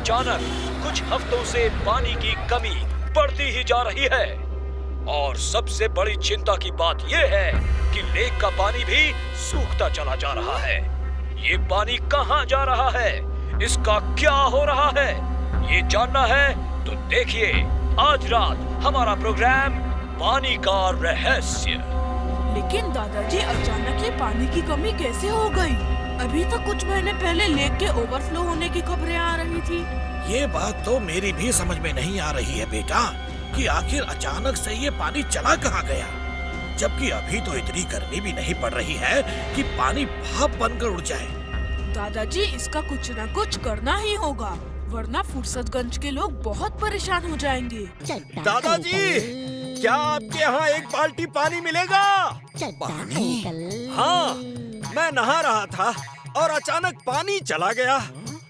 अचानक कुछ हफ्तों से पानी की कमी बढ़ती ही जा रही है। और सबसे बड़ी चिंता की बात यह है कि लेक का पानी भी सूखता चला जा रहा है। ये पानी कहाँ जा रहा है, इसका क्या हो रहा है, ये जानना है तो देखिए आज रात हमारा प्रोग्राम पानी का रहस्य। लेकिन दादाजी, अचानक ये पानी की कमी कैसे हो गई? अभी तो कुछ महीने पहले लेक के ओवरफ्लो होने की खबरें आ रही थी। ये बात तो मेरी भी समझ में नहीं आ रही है बेटा, कि आखिर अचानक से ये पानी चला कहाँ गया, जबकि अभी तो इतनी गर्मी भी नहीं पड़ रही है कि पानी भाप बनकर उड़ जाए। दादाजी, इसका कुछ न कुछ करना ही होगा, वरना फुर्सतगंज के लोग बहुत परेशान हो जाएंगे। दादाजी, क्या आपके यहाँ एक बाल्टी पानी मिलेगा? पानी? हाँ, मैं नहा रहा था और अचानक पानी चला गया।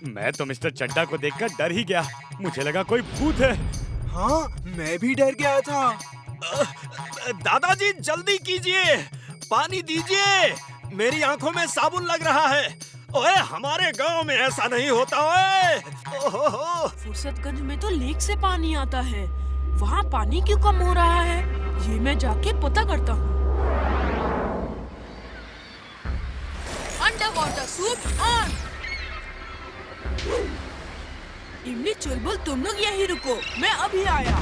मैं तो मिस्टर चड्डा को देखकर डर ही गया, मुझे लगा कोई भूत है। हाँ, मैं भी डर गया था। दादाजी जल्दी कीजिए, पानी दीजिए, मेरी आंखों में साबुन लग रहा है। ओए, हमारे गांव में ऐसा नहीं होता। ओए, ओहो। फुर्सतगंज में तो लेक से पानी आता है, वहाँ पानी क्यों कम हो रहा है, ये मैं जाके पता करता हूँ। Under water suit on. इमली, चुलबुल, तुम लोग यहीं रुको, मैं अभी आया।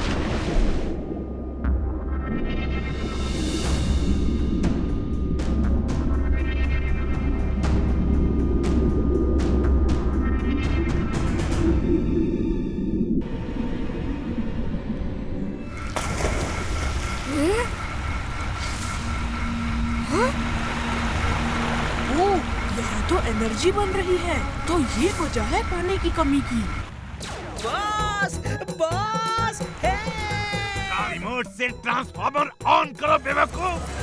तो एनर्जी बन रही है, तो ये वजह है पानी की कमी की। बॉस, बॉस, हे! रिमोट से ट्रांसफार्मर ऑन करो बेवकूफ।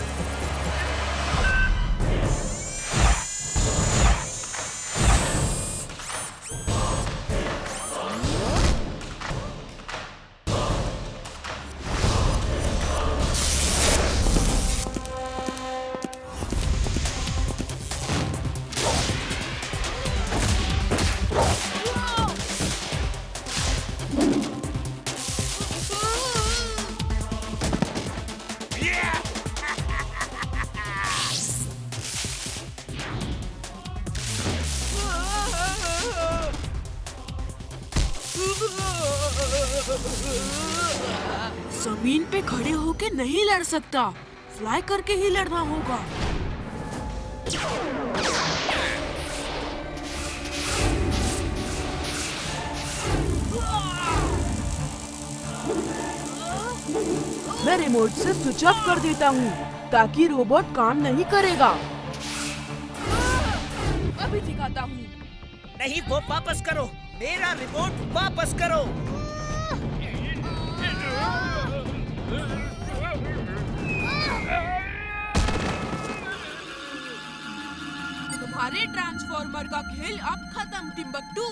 जमीन पे खड़े होके नहीं लड़ सकता, फ्लाई करके ही लड़ना होगा। मैं रिमोट से स्विच ऑफ कर देता हूँ ताकि रोबोट काम नहीं करेगा। अभी दिखाता हूँ। नहीं, वो वापस करो, मेरा रिमोट वापस करो। तुम्हारे ट्रांसफॉर्मर का खेल अब खत्म, टिम्बकटू।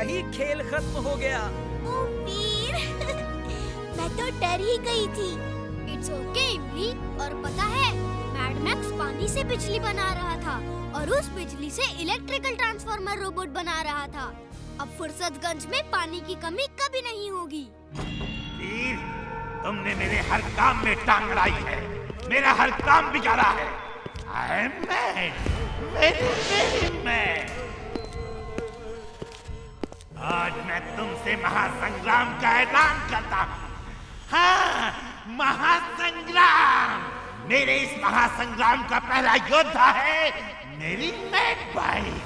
ही खेल खत्म हो गया। ओ वीर मैं तो डर ही गई थी। इट्स ओके इमली। और पता है मैड मैक्स पानी से बिजली बना रहा था और उस बिजली से इलेक्ट्रिकल ट्रांसफार्मर रोबोट बना रहा था। अब फुर्सतगंज में पानी की कमी कभी नहीं होगी। वीर, तुमने मेरे हर काम में टांग अड़ाई है, मेरा हर काम बिगाड़ा है। I am mad, very mad। आज मैं तुमसे महासंग्राम का ऐलान करता हूँ। हाँ, महासंग्राम। मेरे इस महासंग्राम का पहला योद्धा है मेरी मैड बाइक।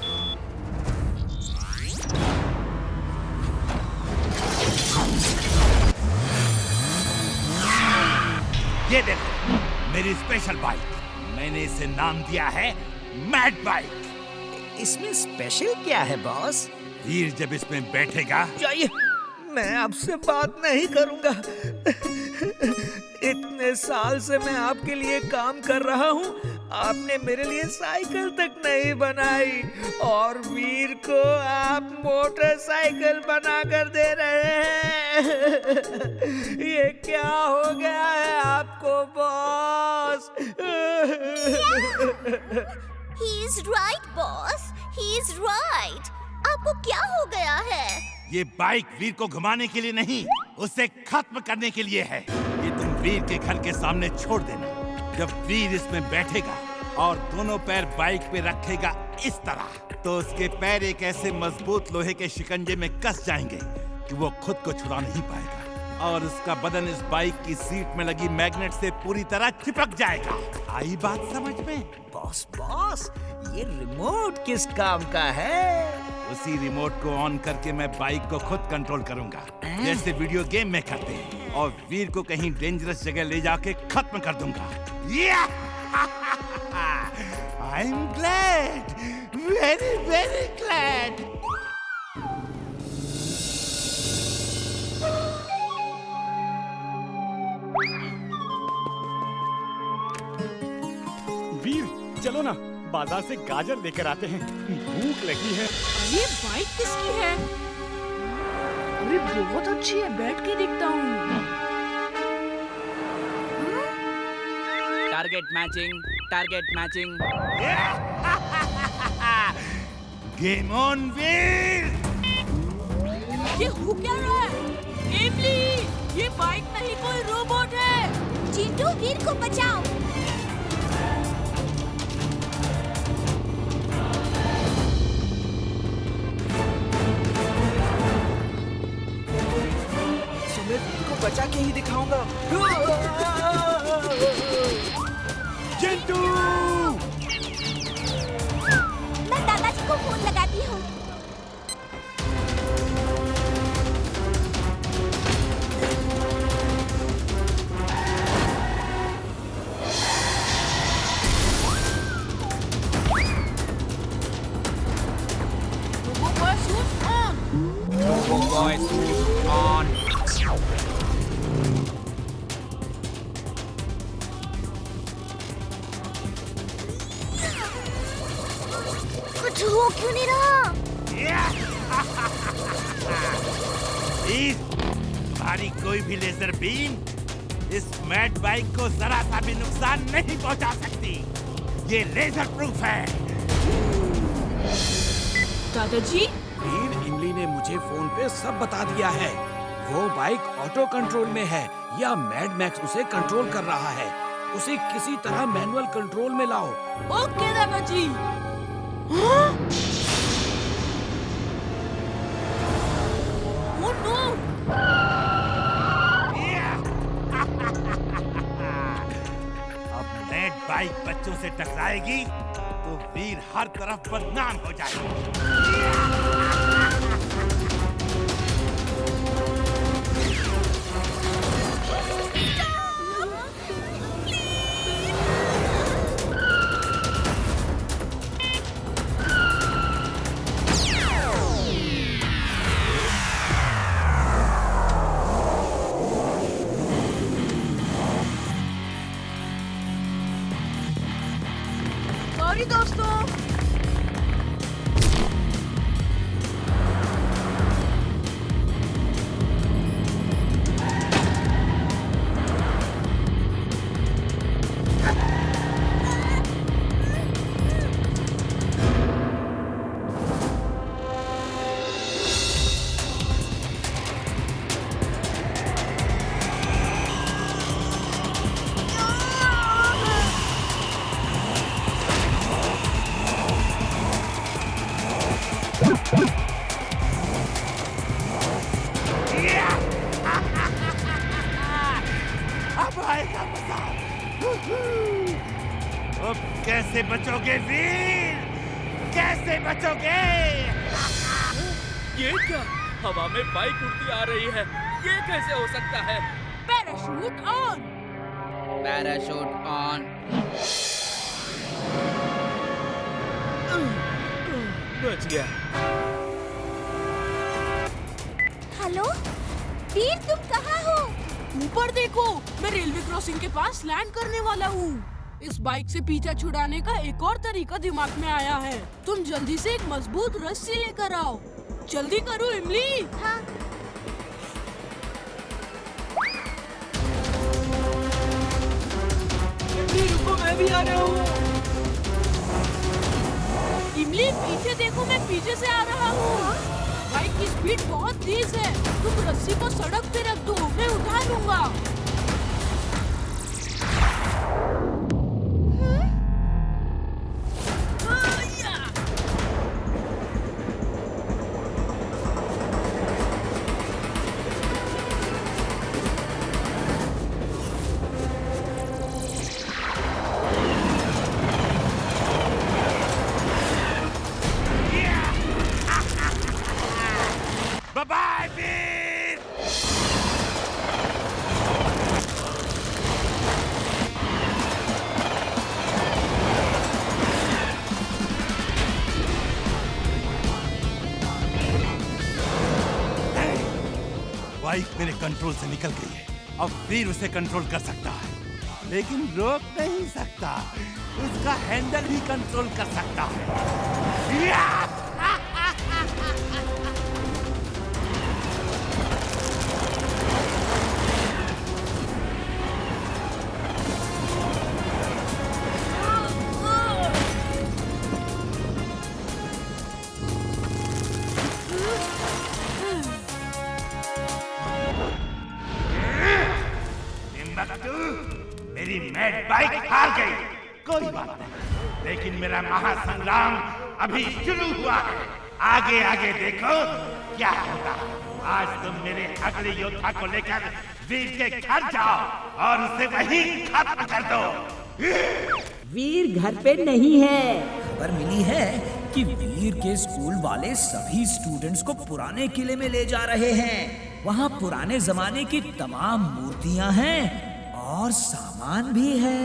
ये देखो मेरी स्पेशल बाइक। मैंने इसे नाम दिया है मैड बाइक। इसमें स्पेशल क्या है बॉस? वीर जब इसमें बैठेगा। जाइए, मैं आपसे बात नहीं करूंगा। इतने साल से मैं आपके लिए काम कर रहा हूँ, आपने मेरे लिए साइकिल तक नहीं बनाई और वीर को आप मोटरसाइकिल बना कर दे रहे हैं। ये क्या हो गया है आपको boss? He is right, boss. He is right. आपको क्या हो गया है? ये बाइक वीर को घुमाने के लिए नहीं, उसे खत्म करने के लिए है। ये तुम वीर के घर के सामने छोड़ देना। जब वीर इसमें बैठेगा और दोनों पैर बाइक पे रखेगा इस तरह, तो उसके पैर एक ऐसे मजबूत लोहे के शिकंजे में कस जाएंगे कि वो खुद को छुड़ा नहीं पाएगा और उसका बदन इस बाइक की सीट में लगी मैग्नेट से पूरी तरह चिपक जाएगा। आई बात समझ में? बॉस बॉस, ये रिमोट किस काम का है? उसी रिमोट को ऑन करके मैं बाइक को खुद कंट्रोल करूंगा, जैसे वीडियो गेम में करते हैं, और वीर को कहीं डेंजरस जगह ले जाके खत्म कर दूंगा। I am glad, very very glad. Veer चलो ना, बाजार से गाजर लेकर आते हैं, भूख लगी है। ये बाइक किसकी है? अरे बहुत अच्छी है, बैठ के देखता हूँ। Target matching, target matching. Game on Veer. ये हो क्या रहा है? एमली, ये बाइक नहीं कोई रोबोट है। चिंटू, वीर को बचाओ। बचा के ही दिखाऊंगा। चिंटू! मैं दादाजी को फोन लगाती हूँ। कुछ हो क्यों नहीं रहा? तुम्हारी कोई भी लेजर बीम इस मैड बाइक को जरा सा भी नुकसान नहीं पहुंचा सकती। ये लेजर प्रूफ है। दादाजी, वीर, इमली ने मुझे फोन पे सब बता दिया है। वो बाइक ऑटो कंट्रोल में है या मैड मैक्स उसे कंट्रोल कर रहा है। उसे किसी तरह मैनुअल कंट्रोल में लाओ। ओके दादाजी। Oh no! अब मैड बाइक बच्चों से टकराएगी तो वीर हर तरफ बदनाम हो जाएगा। सॉरी दोस्तों। अब आएगा मजा। अब कैसे बचोगे वीर? कैसे बचोगे? ये क्या? हवा में बाइक उड़ती आ रही है। ये कैसे हो सकता है? Parachute on. Parachute on. बच गया। हेलो वीर, तुम कहाँ हो? ऊपर देखो, मैं रेलवे क्रॉसिंग के पास लैंड करने वाला हूँ। इस बाइक से पीछा छुड़ाने का एक और तरीका दिमाग में आया है। तुम जल्दी से एक मजबूत रस्सी लेकर आओ। जल्दी करो इमली। हाँ। इमली रुको, मैं भी आ रहा हूँ। इमली पीछे देखो, मैं पीछे से आ रहा हूँ। बाइक की स्पीड बहुत तेज है। तुम रस्सी को सड़क पे रख दो, मैं उठा लूंगा। बाय वीर। बाइक मेरे कंट्रोल से निकल गई है। अब वीर उसे कंट्रोल कर सकता है, लेकिन रोक नहीं सकता। उसका हैंडल भी कंट्रोल कर सकता है। या! मेरी मैड बाइक हार गई। कोई बात नहीं, लेकिन मेरा महासंग्राम अभी शुरू हुआ है। आगे आगे देखो क्या होगा। आज तुम मेरे अगले योद्धा को लेकर वीर के घर जाओ और उसे वहीं खत्म कर दो। वीर घर पे नहीं है। खबर मिली है कि वीर के स्कूल वाले सभी स्टूडेंट्स को पुराने किले में ले जा रहे हैं। वहाँ पुराने जमाने की तमाम मूर्तियाँ हैं और सामान भी है।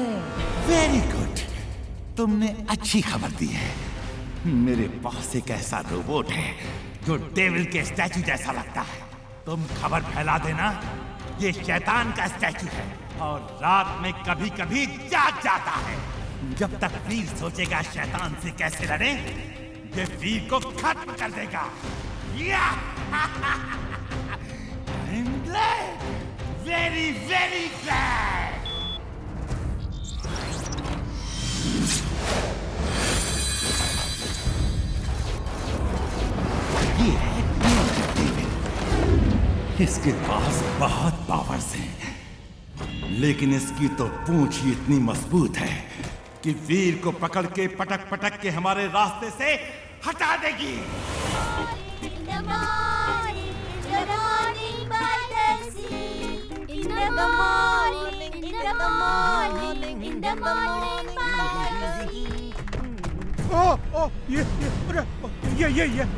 वेरी गुड, तुमने अच्छी खबर दी है। मेरे पास एक ऐसा रोबोट है जो डेविल के स्टैचू जैसा लगता है। तुम खबर फैला देना, ये शैतान का स्टैचू है और रात में कभी कभी जाग जाता है। जब तक वीर सोचेगा शैतान से कैसे लड़े, ये वीर को खत्म कर देगा। Very very glad. ये है डेविड। इसके पास बहुत पावर्स हैं, लेकिन इसकी तो पूंछ ही इतनी मजबूत है कि वीर को पकड़ के पटक पटक के हमारे रास्ते से हटा देगी।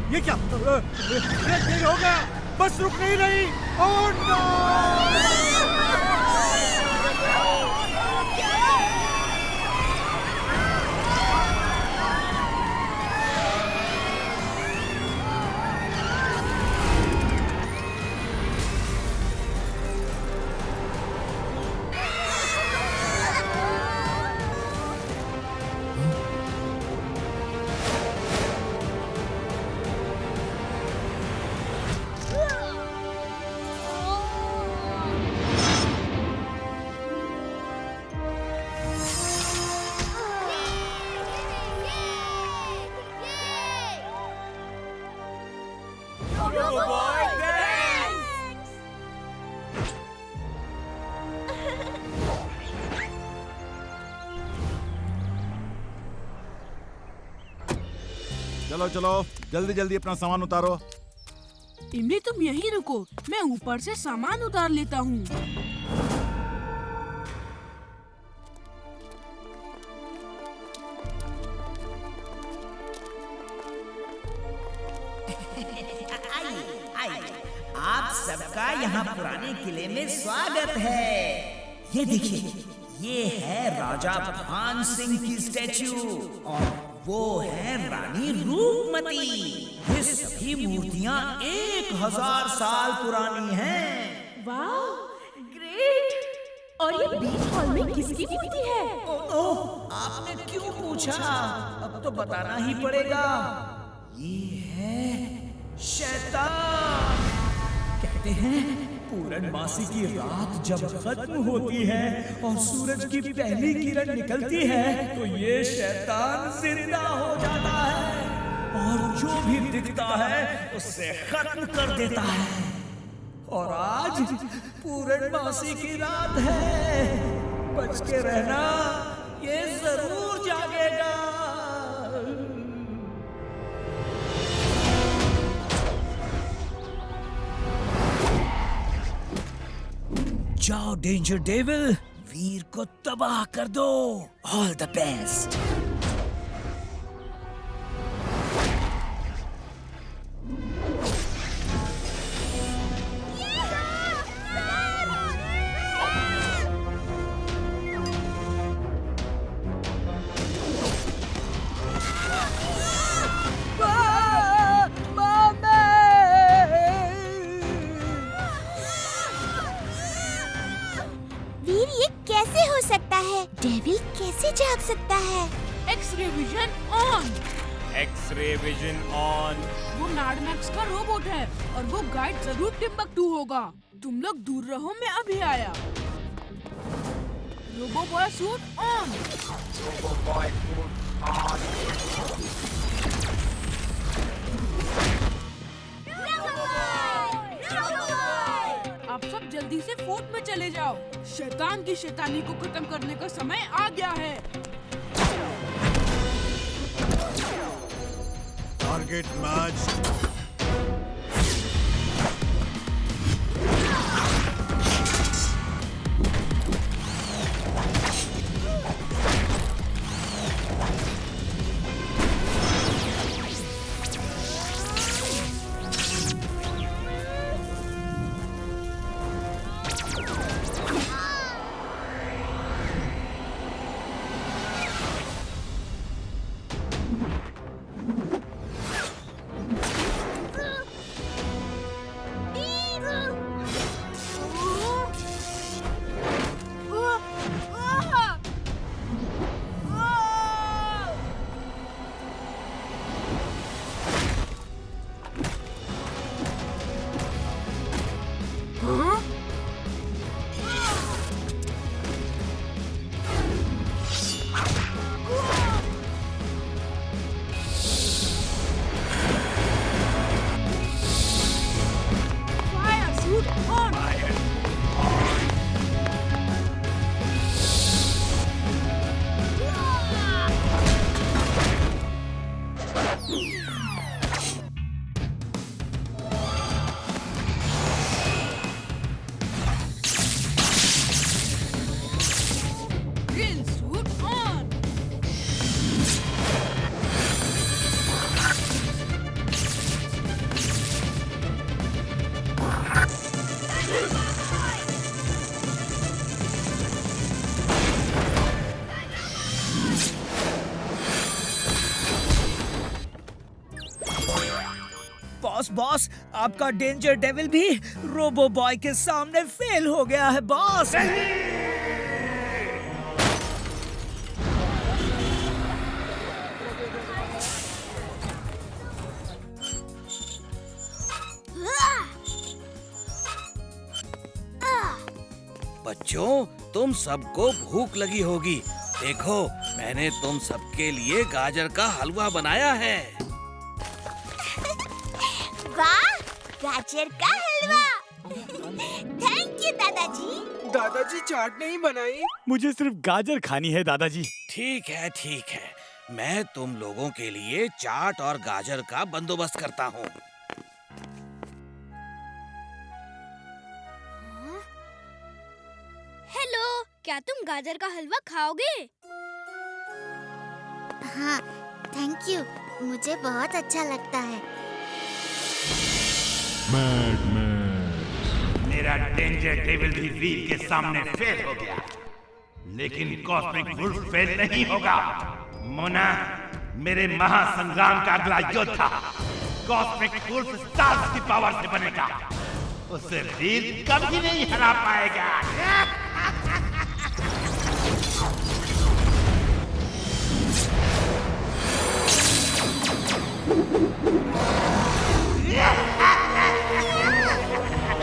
ये क्या? ब्रेक हो गया, बस रुक नहीं रही। Oh no! चलो चलो जल्दी जल्दी अपना सामान उतारो। इमली तुम यहीं रुको, मैं ऊपर से सामान उतार लेता हूँ। आप सबका यहाँ पुराने किले में स्वागत है। ये देखिए, ये है राजा भान सिंह की स्टैचू और वो है रानी रूपमती। ये सभी मूर्तियाँ 1000 साल पुरानी हैं। वाह, ग्रेट। और ये बीच हॉल में किसकी मूर्ति है? ओह, आपने क्यों पूछा? अब तो बताना ही पड़ेगा। ये है शैतान। कहते हैं पूर्णमासी की रात जब खत्म होती है और सूरज की पहली किरण निकलती है तो ये शैतान जिंदा हो जाता है और जो भी दिखता है उससे खत्म कर देता है। और आज पूर्णमासी की रात है, बच के रहना, ये जरूर जागेगा। जाओ डेंजर डेविल, वीर को तबाह कर दो। All the best. वीर, ये कैसे हो सकता है? डेविल कैसे जाग सकता है? X-ray vision on. X-ray vision on. वो मैड मैक्स का रोबोट है और वो गाइड जरूर टिम्बकटू होगा। तुम लोग दूर रहो, मैं अभी आया। Robo boy suit on. आप सब जल्दी से फोर्ट में चले जाओ। शैतान की शैतानी को खत्म करने का समय आ गया है। Target match. बॉस, आपका डेंजर डेविल भी रोबो बॉय के सामने फेल हो गया है बॉस। बच्चों, तुम सबको भूख लगी होगी। देखो, मैंने तुम सबके लिए गाजर का हलवा बनाया है। वाह, गाजर का हलवा। थैंक यू दादाजी। दादाजी चाट नहीं बनाई? मुझे सिर्फ गाजर खानी है दादाजी। ठीक है, ठीक है। मैं तुम लोगों के लिए चाट और गाजर का बंदोबस्त करता हूँ। हेलो, क्या तुम गाजर का हलवा खाओगे? हाँ, थैंक यू। मुझे बहुत अच्छा लगता है। मेरा डेंजर डेविल भी वीर के सामने फेल हो गया, लेकिन कॉस्मिक वुल्फ फेल नहीं होगा। मोना, मेरे महासंग्राम का अगला योद्धा कॉस्मिक वुल्फ स्टार्स की पावर से बनेगा। उसे वीर कभी नहीं हरा पाएगा।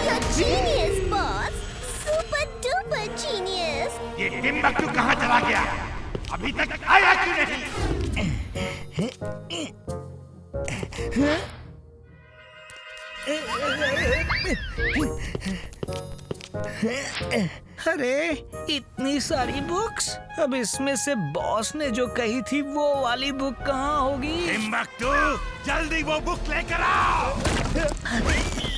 You're genius, boss. Super duper genius. ये टिम्बकटू कहाँ चला गया? अभी तक आया क्यों नहीं? अरे इतनी सारी बुक्स, अब इसमें से बॉस ने जो कही थी वो वाली बुक कहाँ होगी? टिम्बकटू, जल्दी वो बुक लेकर आओ।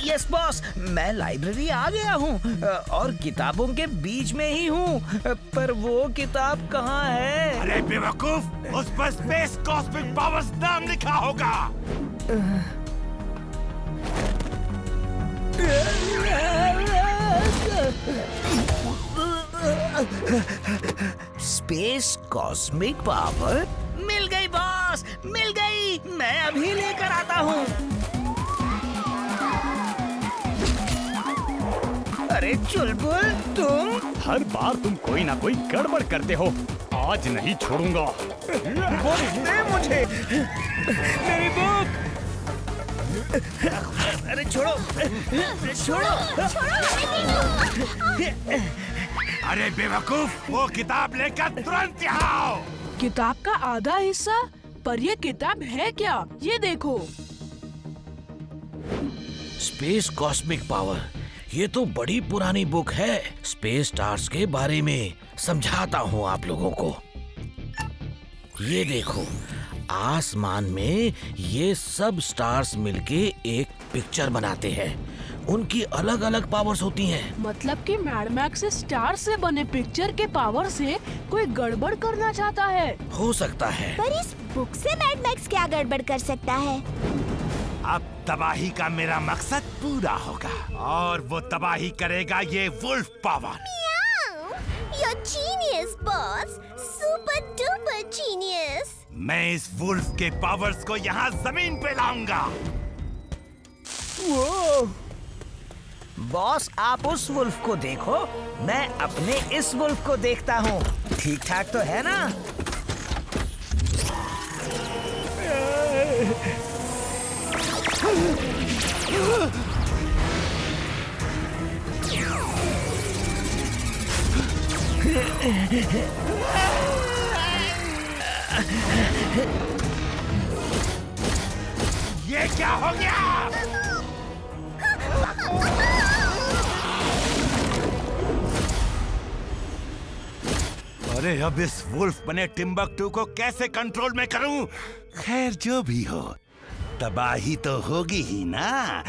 यस बॉस, मैं लाइब्रेरी आ गया हूँ और किताबों के बीच में ही हूँ, पर वो किताब कहाँ है? अरे बेवकूफ, उस पर स्पेस कॉस्मिक पावर्स नाम लिखा होगा। स्पेस कॉस्मिक पावर मिल गई बॉस, मिल गई। मैं अभी लेकर आता हूँ। अरे चुलबुल, तुम हर बार तुम कोई ना कोई गड़बड़ करते हो। आज नहीं छोड़ूंगा। बुक दे मुझे, मेरी बुक। अरे छोड़ो, छोड़ो। अरे बेवकूफ, वो किताब लेकर तुरंत यहाँ आओ। किताब का आधा हिस्सा? पर ये किताब है क्या? ये देखो। स्पेस कॉस्मिक पावर, ये तो बड़ी पुरानी बुक है। स्पेस स्टार्स के बारे में समझाता हूँ आप लोगों को। ये देखो, आसमान में ये सब स्टार्स मिलके एक पिक्चर बनाते हैं। उनकी अलग अलग पावर्स होती हैं। मतलब कि मैड मैक्स स्टार से बने पिक्चर के पावर से कोई गड़बड़ करना चाहता है। हो सकता है। पर इस बुक से मैड मैक्स क्या गड़बड़ कर सकता है? अब तबाही का मेरा मकसद पूरा होगा और वो तबाही करेगा ये wolf power. You're genius, boss. Super duper genius. मैं इस वुल्फ के पावर्स को यहाँ जमीन पे लाऊंगा। वो बॉस, आप उस वुल्फ को देखो, मैं अपने इस वुल्फ को देखता हूँ। ठीक ठाक तो है ना? ये क्या हो गया? अरे अब इस वुल्फ बने टिम्बकटू को कैसे कंट्रोल में करूं? खैर जो भी हो, तबाही तो होगी ही ना।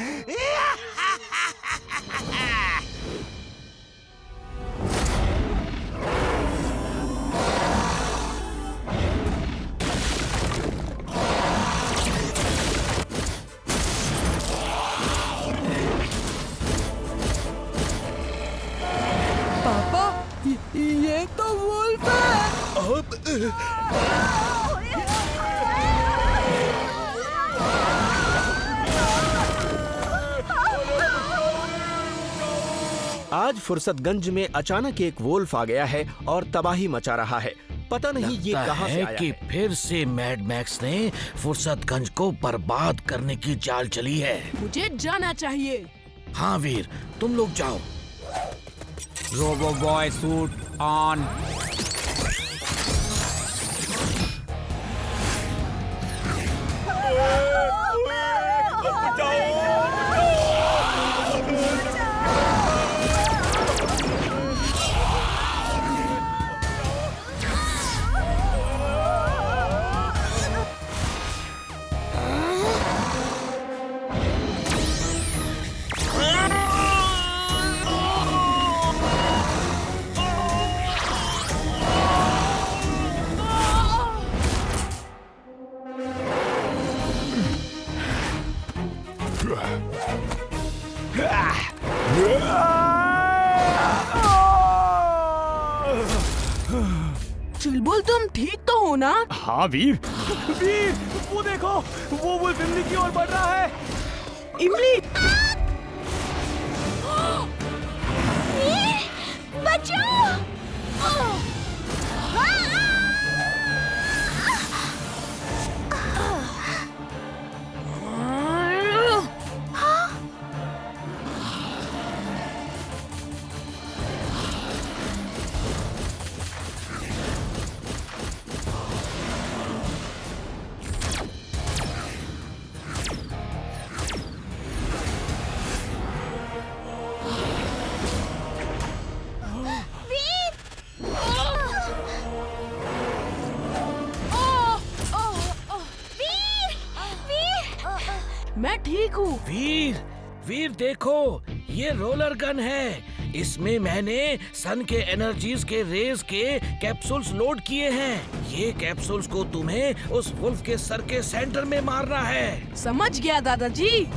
पापा, ये तो वुल्फ है। आज फुर्सतगंज में अचानक एक वोल्फ आ गया है और तबाही मचा रहा है। पता नहीं ये लगता कहां से आया कि है। फिर से मैड मैक्स ने फुर्सतगंज को बर्बाद करने की चाल चली है। मुझे जाना चाहिए। हाँ वीर, तुम लोग जाओ। Robo boy suit on. Chulbul तुम ठीक तो हो ना? हाँ वीर। वीर वो देखो, वो वुल्फ इमली की ओर बढ़ रहा है। इमली! बचाओ! मैं ठीक हूँ। वीर, वीर देखो, ये रोलर गन है। इसमें मैंने सन के एनर्जीज के रेज के कैप्सूल्स लोड किए हैं। ये कैप्सूल्स को तुम्हें उस वुल्फ के सर के सेंटर में मारना है। समझ गया दादाजी।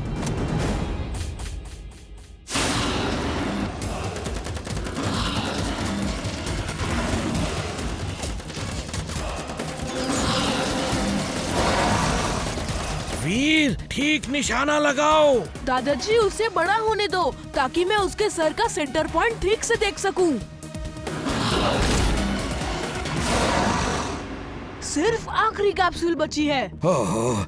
वीर, ठीक निशाना लगाओ। दादाजी उसे बड़ा होने दो ताकि मैं उसके सर का सेंटर पॉइंट ठीक से देख सकूं। सिर्फ आखिरी कैप्सूल बची है। ओहो,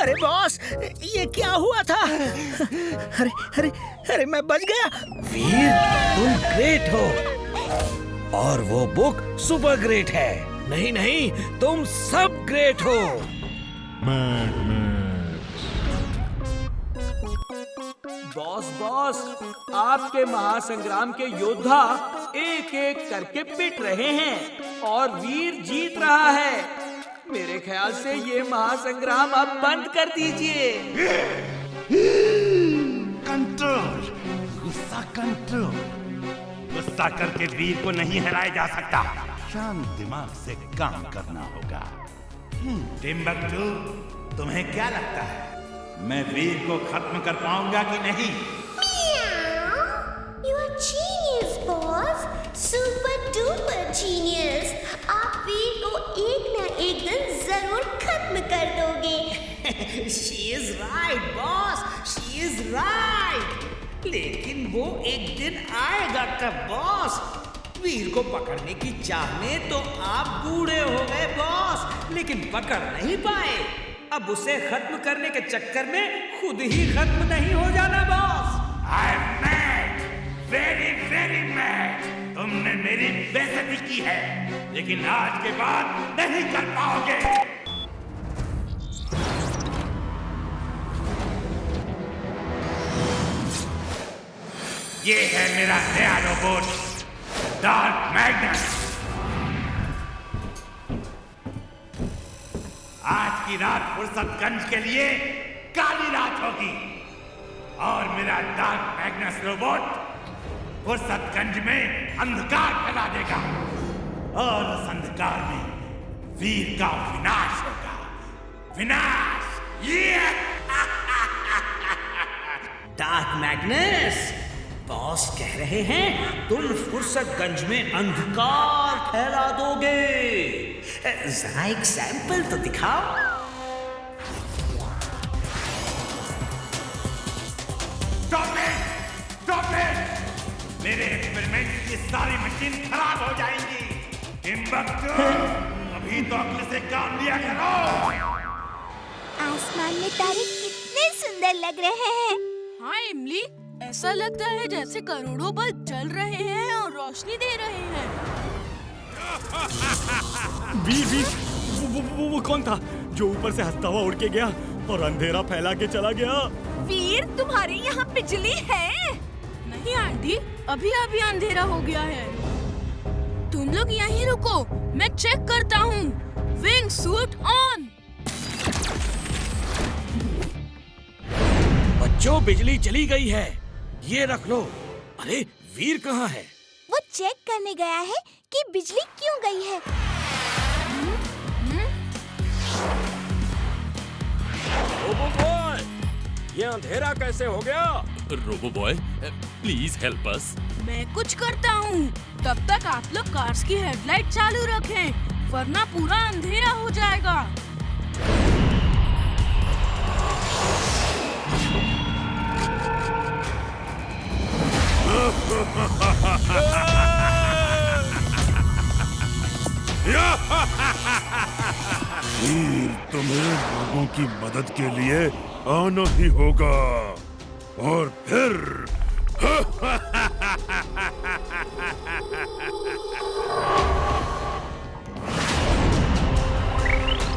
अरे बॉस, ये क्या हुआ था? अरे अरे अरे मैं बच गया। वीर, तुम ग्रेट हो और वो बुक सुपर ग्रेट है। नहीं नहीं, तुम सब ग्रेट हो। बॉस, आपके महासंग्राम के योद्धा एक एक करके पिट रहे हैं और वीर जीत रहा है। मेरे ख्याल से ये महासंग्राम अब बंद कर दीजिए। कंट्रोल, गुस्सा कंट्रोल। गुस्सा करके वीर को नहीं हराया जा सकता। शांत दिमाग से काम करना होगा। टिम्बकटू, तुम्हें क्या लगता है मैं वीर को खत्म कर पाऊंगा कि नहीं? You are genius, boss. Super duper genius. आप वीर को एक ना एक दिन जरूर खत्म कर दोगे। She is right, boss. She is right. लेकिन वो एक दिन आएगा तब, बॉस। वीर को पकड़ने की चाह में तो आप बूढ़े हो गए, बॉस, लेकिन पकड़ नहीं पाए। अब उसे खत्म करने के चक्कर में खुद ही खत्म नहीं हो जाना, boss. I am mad, very very mad. तुमने मेरी बेइज्जती की है, लेकिन आज के बाद नहीं कर पाओगे। ये है मेरा नया रोबोट, डार्क मैग्नस। आज की रात फुर्सतगंज के लिए काली रात होगी और मेरा डार्क मैग्नस रोबोट फुर्सतगंज में अंधकार फैला देगा और उस अंधकार में वीर का विनाश होगा। विनाश! डार्क मैग्नस, बॉस कह रहे हैं तुम फुर्सतगंज में अंधकार फैला दोगे। जरा एक सैंपल तो दिखाओ। Stop it! मेरे एक्सपेरिमेंट की सारी मशीन खराब हो जाएंगी। टिम्बकटू, अभी तो अक्ल से काम लिया करो। आसमान में तारे कितने सुंदर लग रहे हैं। हाँ इमली, ऐसा लगता है जैसे करोड़ों बल्ब जल रहे हैं और रोशनी दे रहे हैं। वीर वो कौन था जो ऊपर से हंसता हुआ उड़ के गया और अंधेरा फैला के चला गया? वीर, तुम्हारे यहाँ बिजली है? नहीं आंटी, अभी अभी अंधेरा हो गया है। तुम लोग यहीं रुको, मैं चेक करता हूँ। Wing suit on. बच्चों, बिजली चली गई है, ये रख लो। अरे वीर कहाँ है? वो चेक करने गया है कि बिजली क्यों गई है। रोबो बॉय, ये अंधेरा कैसे हो गया? Robo boy, please help us. मैं कुछ करता हूँ, तब तक आप लोग कार्स की हेडलाइट चालू रखें, वरना पूरा अंधेरा हो जाएगा। वीर, तुम्हें लोगों की मदद के लिए आना ही होगा और फिर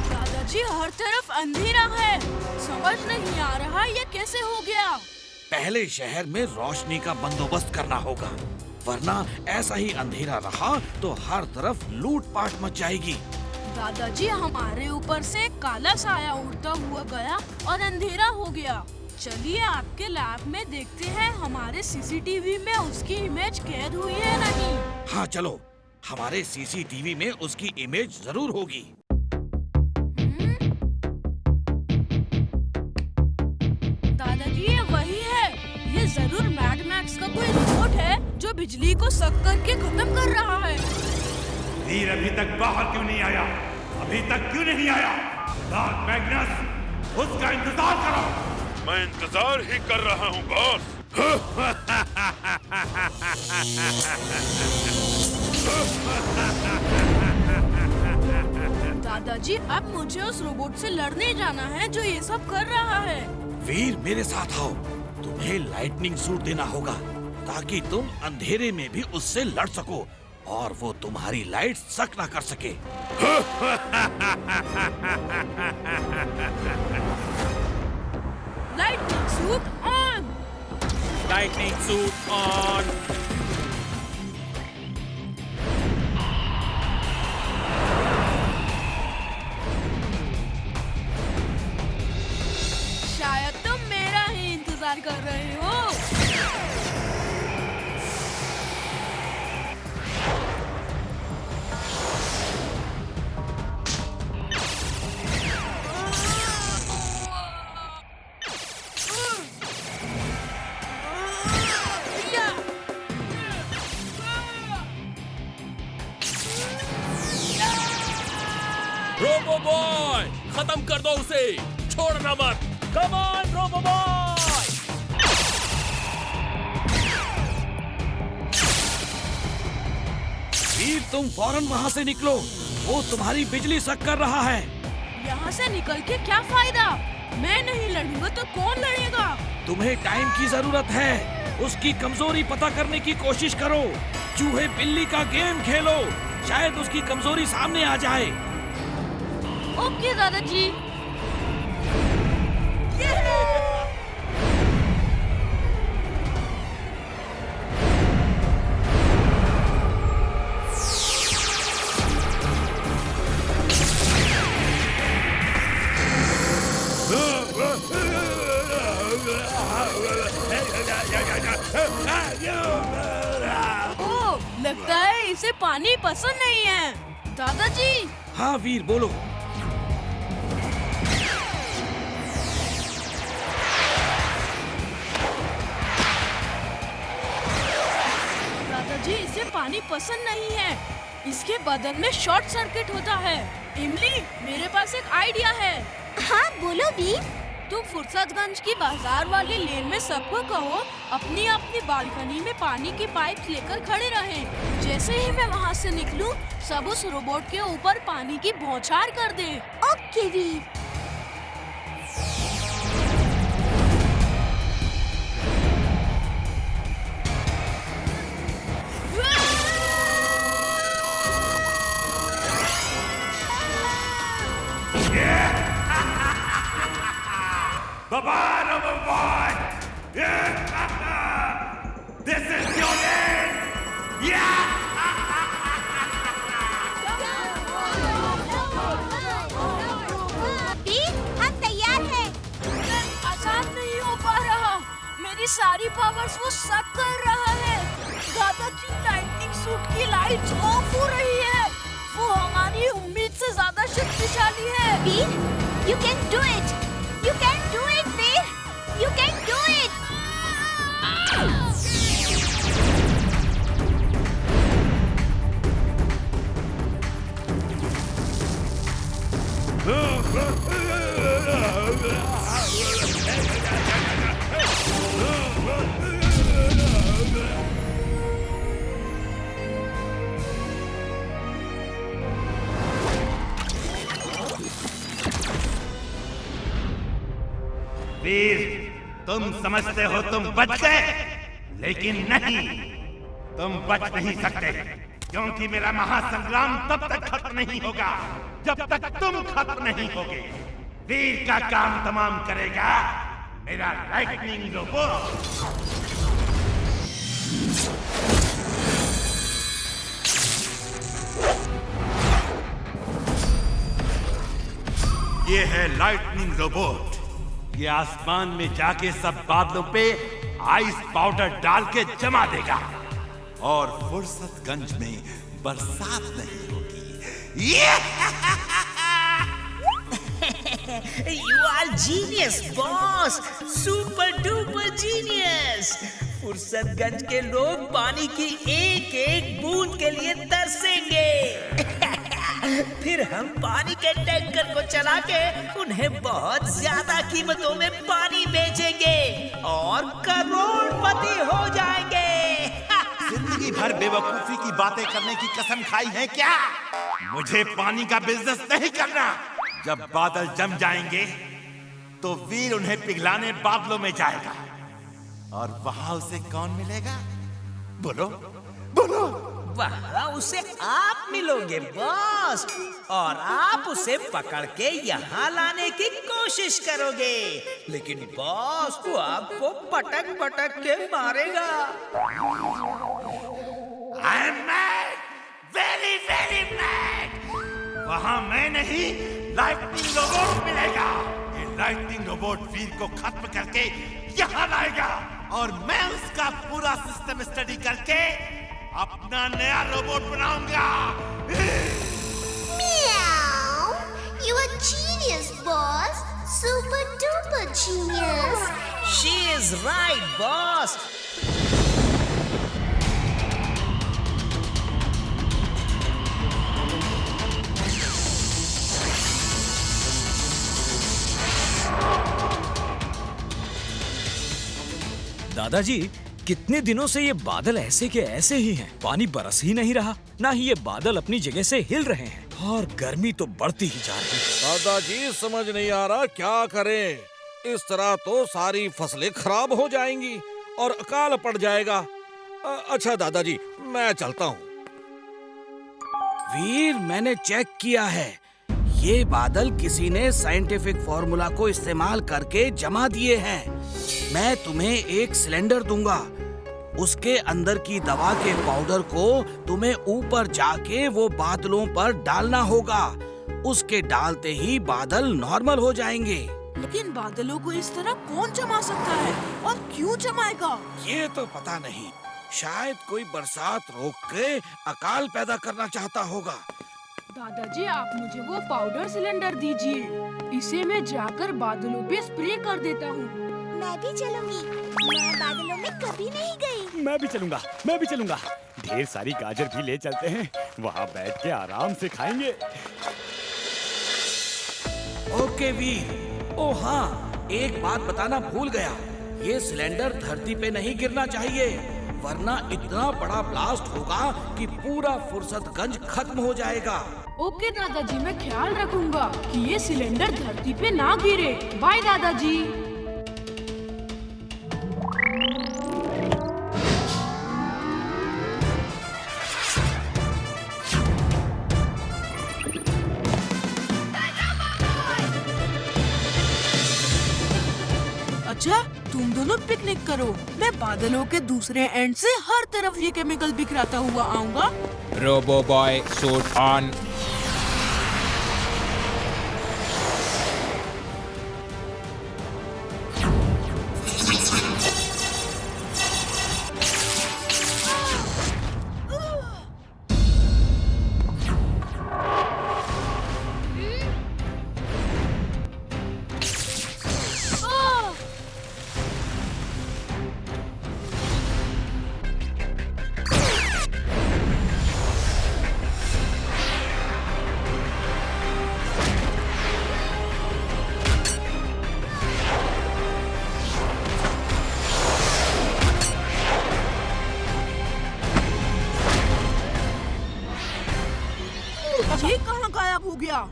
दादाजी, हर तरफ अंधेरा है, समझ नहीं आ रहा ये कैसे हो गया। पहले शहर में रोशनी का बंदोबस्त करना होगा, वरना ऐसा ही अंधेरा रहा तो हर तरफ लूटपाट मच जाएगी। दादाजी, हमारे ऊपर से काला साया उड़ता हुआ गया और अंधेरा हो गया। चलिए आपके लैब में देखते हैं हमारे सीसीटीवी में उसकी इमेज कैद हुई है नहीं। हाँ चलो, हमारे सीसीटीवी में उसकी इमेज जरूर होगी। दादाजी, ये वही है। ये जरूर मैड मैक्स का कोई रिमोट है जो बिजली को सक करके खत्म कर रहा है। वीर अभी तक बाहर क्यों नहीं आया? अभी तक क्यों नहीं आया? डार्क मैग्नस, उसका इंतजार करो। मैं इंतजार ही कर रहा हूँ बॉस। दादाजी, अब मुझे उस रोबोट से लड़ने जाना है जो ये सब कर रहा है। वीर, मेरे साथ आओ। तुम्हें लाइटनिंग सूट देना होगा ताकि तुम अंधेरे में भी उससे लड़ सको और वो तुम्हारी लाइट सक ना कर सके। Lightning suit on. Lightning suit on. शायद तुम मेरा ही इंतजार कर रहे हो। रोबो बॉय, खत्म कर दो उसे, छोड़ना मत। Come on robo boy. Veer, तुम फौरन वहाँ से निकलो, वो तुम्हारी बिजली सक कर रहा है। यहाँ से निकल के क्या फायदा? मैं नहीं लड़ूंगा तो कौन लड़ेगा? तुम्हें टाइम की जरूरत है, उसकी कमजोरी पता करने की कोशिश करो। चूहे बिल्ली का गेम खेलो, शायद उसकी कमजोरी सामने आ जाए। ओके दादाजी। ओह, लगता है इसे पानी पसंद नहीं है। दादाजी। हाँ वीर, बोलो। दादाजी, इसे पानी पसंद नहीं है। इसके बदन में शॉर्ट सर्किट होता है। इमली, मेरे पास एक आइडिया है। हाँ बोलो वीर। तुम फुर्सतगंज की बाजार वाली लेन में सबको कहो अपनी अपनी बालकनी में पानी की पाइप लेकर खड़े रहें। जैसे ही मैं वहाँ से निकलूं, सब उस रोबोट के ऊपर पानी की बौछार कर दे। ओके वीर। गुस्सा कर रहा है। दादाजी, लाइटनिंग सूट की लाइट्स ऑफ हो रही है। वो हमारी उम्मीद से ज्यादा शक्तिशाली है। वीर, you can do it. You can do it, Veer. You can do it. वीर, तुम समझते हो तुम बच गए, लेकिन नहीं, तुम बच नहीं सकते, क्योंकि मेरा महासंग्राम तब तक खत्म नहीं होगा जब तक तुम खत्म नहीं होगे। वीर का काम तमाम करेगा मेरा लाइटनिंग रोबोट। ये है लाइटनिंग रोबोट। ये आसमान में जाके सब बादलों पे आइस पाउडर डाल के जमा देगा और फुर्सतगंज में बरसात नहीं होगी। You are genius, boss. Super duper genius. Fursatganj के लोग पानी की एक एक बूंद के लिए तरसेंगे। फिर हम पानी के टैंकर को चला के उन्हें बहुत ज्यादा कीमतों में पानी बेचेंगे और करोड़पति हो जाएंगे। जिंदगी भर बेवकूफी की बातें करने की कसम खाई है क्या? मुझे पानी का बिजनेस नहीं करना। जब बादल जम जाएंगे तो वीर उन्हें पिघलाने बादलों में जाएगा और वहां उसे कौन मिलेगा? बोलो बोलो। वहाँ उसे आप मिलोगे बॉस, और आप उसे पकड़ के यहाँ लाने की कोशिश करोगे, लेकिन बॉस वो आपको पटक पटक के मारेगा। I am mad, very very mad। वहाँ मैं नहीं, लाइटनिंग रोबोट मिलेगा। ये लाइटनिंग रोबोट वीर को खत्म करके यहाँ लाएगा और मैं उसका पूरा सिस्टम स्टडी करके अपना नया रोबोट बनाऊंगा। Meow! You are genius, boss. Super duper genius. She is right, boss. दादाजी, कितने दिनों से ये बादल ऐसे के ऐसे ही हैं। पानी बरस ही नहीं रहा, ना ही ये बादल अपनी जगह से हिल रहे हैं और गर्मी तो बढ़ती ही जा रही है। दादाजी, समझ नहीं आ रहा क्या करें। इस तरह तो सारी फसलें खराब हो जाएंगी और अकाल पड़ जाएगा। अच्छा दादाजी, मैं चलता हूँ। वीर, मैंने चेक किया है, ये बादल किसी ने साइंटिफिक फॉर्मूला को इस्तेमाल करके जमा दिए हैं। मैं तुम्हें एक सिलेंडर दूंगा, उसके अंदर की दवा के पाउडर को तुम्हें ऊपर जाके वो बादलों पर डालना होगा। उसके डालते ही बादल नॉर्मल हो जाएंगे। लेकिन बादलों को इस तरह कौन जमा सकता है और क्यों जमाएगा? ये तो पता नहीं, शायद कोई बरसात रोक के अकाल पैदा करना चाहता होगा। दादाजी, आप मुझे वो पाउडर सिलेंडर दीजिए, इसे मैं जाकर बादलों पे स्प्रे कर देता हूँ। मैं भी चलूंगी, मैं बादलों में कभी नहीं गई। मैं भी चलूंगा, मैं भी चलूंगा। ढेर सारी गाजर भी ले चलते हैं, वहाँ बैठ के आराम से खाएंगे। ओके वीर। ओ हाँ, एक बात बताना भूल गया, ये सिलेंडर धरती पे नहीं गिरना चाहिए, वरना इतना बड़ा ब्लास्ट होगा कि पूरा फुर्सतगंज खत्म हो जाएगा। ओके दादाजी, मैं ख्याल रखूंगा कि ये सिलेंडर धरती पे ना गिरे। बाय दादाजी। अच्छा, तुम दोनों पिकनिक करो, मैं बादलों के दूसरे एंड से हर तरफ ये केमिकल बिखराता हुआ आऊंगा। Robo boy suit on. हो गया।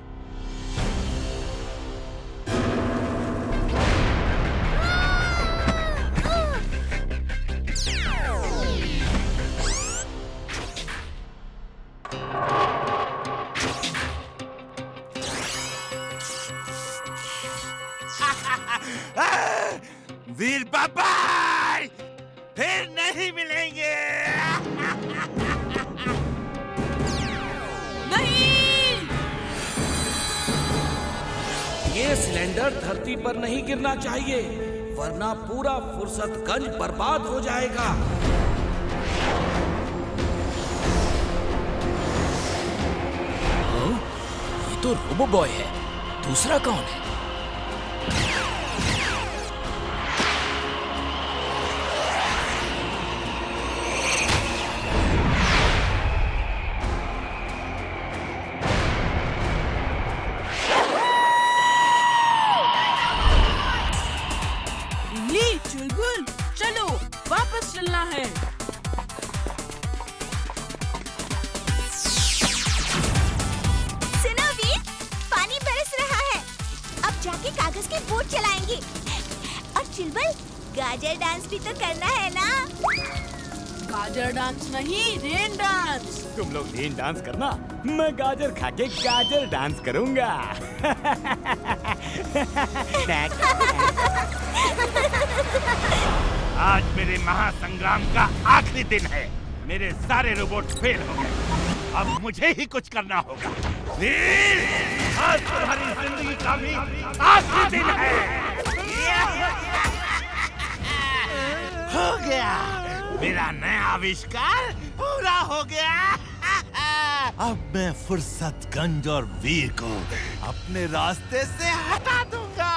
वीर बाबा फिर नहीं मिलेंगे। नहीं! ये सिलेंडर धरती पर नहीं गिरना चाहिए, वरना पूरा फुर्सतगंज बर्बाद हो जाएगा। हाँ? ये तो रोबो बॉय है। दूसरा कौन है? चुलबुल, चलो वापस चलना है। सुनो वीर, पानी बरस रहा है। अब जाके कागज के बोट चलाएंगे। और चुलबुल, गाजर डांस भी तो करना है ना? गाजर डांस नहीं, रेन डांस। तुम लोग रेन डांस करना, मैं गाजर खा के गाजर डांस करूंगा। आज मेरे महासंग्राम का आखिरी दिन है। मेरे सारे रोबोट फेल हो गए। अब मुझे ही कुछ करना होगा। वीर, आज तुम्हारी जिंदगी का भी आखिरी दिन है। हो गया, मेरा नया आविष्कार पूरा हो गया। अब मैं फुर्सतगंज और वीर को अपने रास्ते से हटा दूंगा।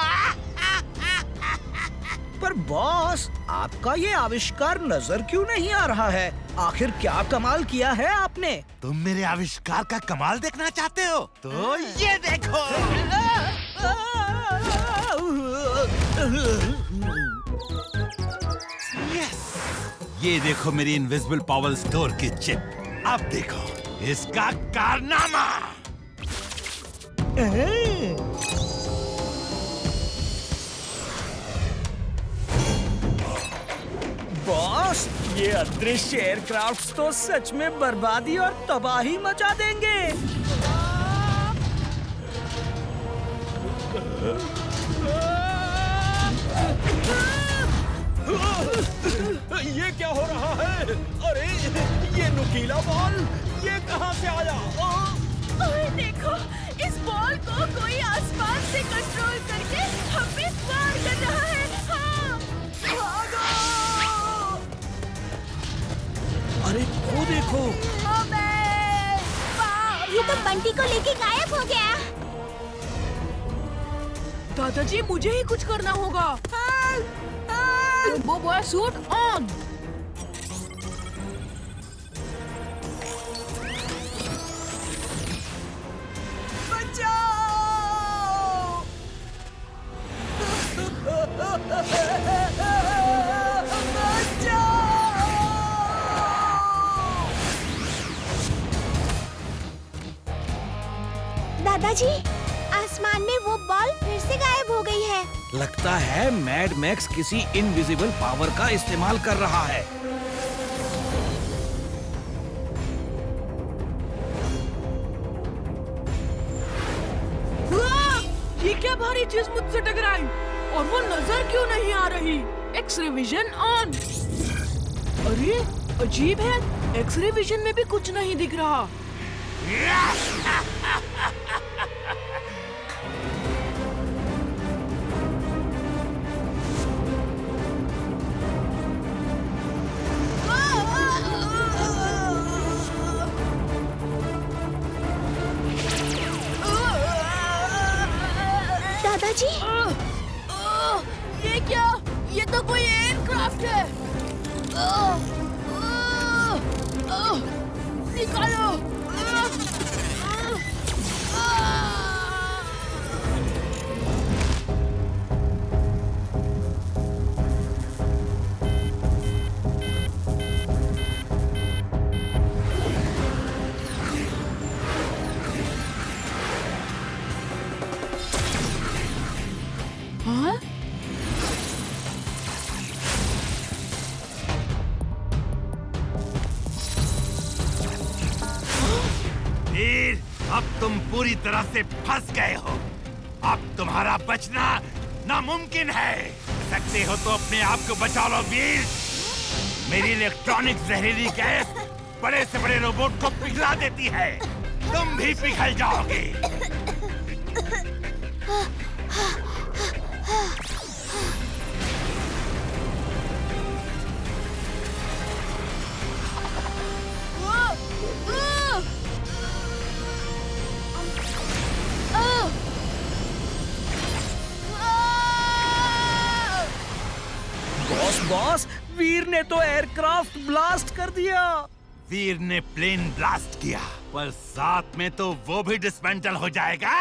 पर बॉस, आपका ये आविष्कार नजर क्यों नहीं आ रहा है? आखिर क्या कमाल किया है आपने? तुम मेरे आविष्कार का कमाल देखना चाहते हो? तो ये देखो। यस, ये देखो मेरी इनविजिबल पावर स्टोर की चिप। अब देखो इसका कारनामा। बॉस, ये अदृश्य एयरक्राफ्ट्स तो सच में बर्बादी और तबाही मचा देंगे। ये क्या हो रहा है? अरे ये नुकीला बॉल, ये कहाँ से आया? ओए देखो, इस बॉल को कोई आसमान से कंट्रोल करके हम पे वार कर रहा है। हाँ, भागो! अरे वो देखो, ये तो बंटी को लेके गायब हो गया। दादाजी, मुझे ही कुछ करना होगा। Robo boy suit on. दादाजी, आसमान में वो बॉल फिर से गायब हो गई है। लगता है मैड मैक्स किसी इनविजिबल पावर का इस्तेमाल कर रहा है। ये क्या भारी चीज मुझसे टकराई और वो नजर क्यों नहीं आ रही? X-ray vision on. अरे अजीब है, एक्सरे विजन में भी कुछ नहीं दिख रहा। दादाजी, ये क्या? ये तो कोई एयरक्राफ्ट है। निकालो। अब तुम पूरी तरह से फंस गए हो। अब तुम्हारा बचना नामुमकिन है। सकते हो तो अपने आप को बचा लो वीर। मेरी इलेक्ट्रॉनिक जहरीली गैस बड़े से बड़े रोबोट को पिघला देती है। तुम भी पिघल जाओगे। बॉस, वीर ने तो एयरक्राफ्ट ब्लास्ट कर दिया। वीर ने प्लेन ब्लास्ट किया, पर साथ में तो वो भी डिसमेंटल हो जाएगा।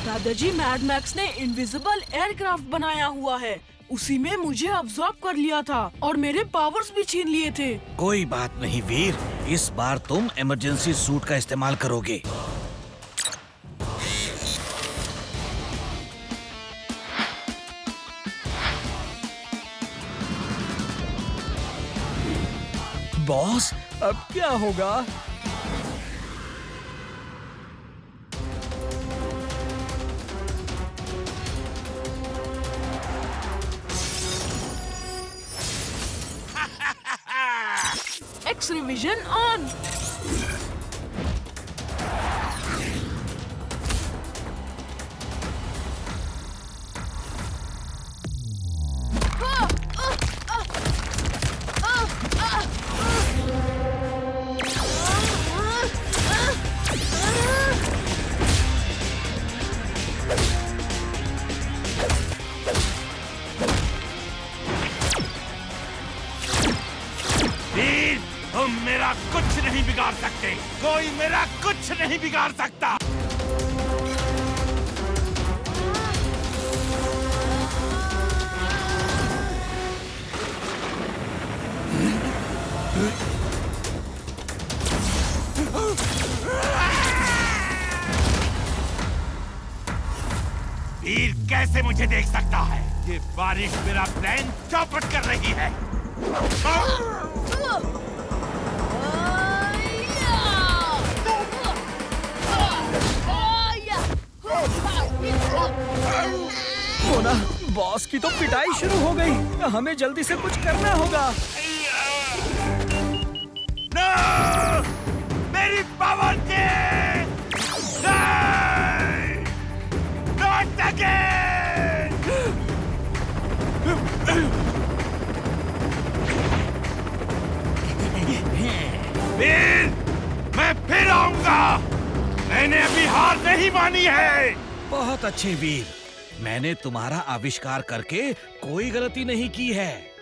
दादाजी, मैड मैक्स ने इनविजिबल एयरक्राफ्ट बनाया हुआ है। उसी में मुझे अब्सॉर्ब कर लिया था और मेरे पावर्स भी छीन लिए थे। कोई बात नहीं वीर, इस बार तुम इमरजेंसी सूट का इस्तेमाल करोगे। बॉस, अब क्या होगा? X-ray vision on. तुम मेरा कुछ नहीं बिगाड़ सकते। कोई मेरा कुछ नहीं बिगाड़ सकता। वीर कैसे मुझे देख सकता है? ये बारिश मेरा प्लान चौपट कर रही है। मोना, बॉस की तो पिटाई शुरू हो गई। हमें जल्दी से कुछ करना होगा। No! मेरी पावर के Not again! वीर, मैं फिर आऊंगा। मैंने अभी हार नहीं मानी है। बहुत अच्छे वीर, मैंने तुम्हारा आविष्कार करके कोई गलती नहीं की है।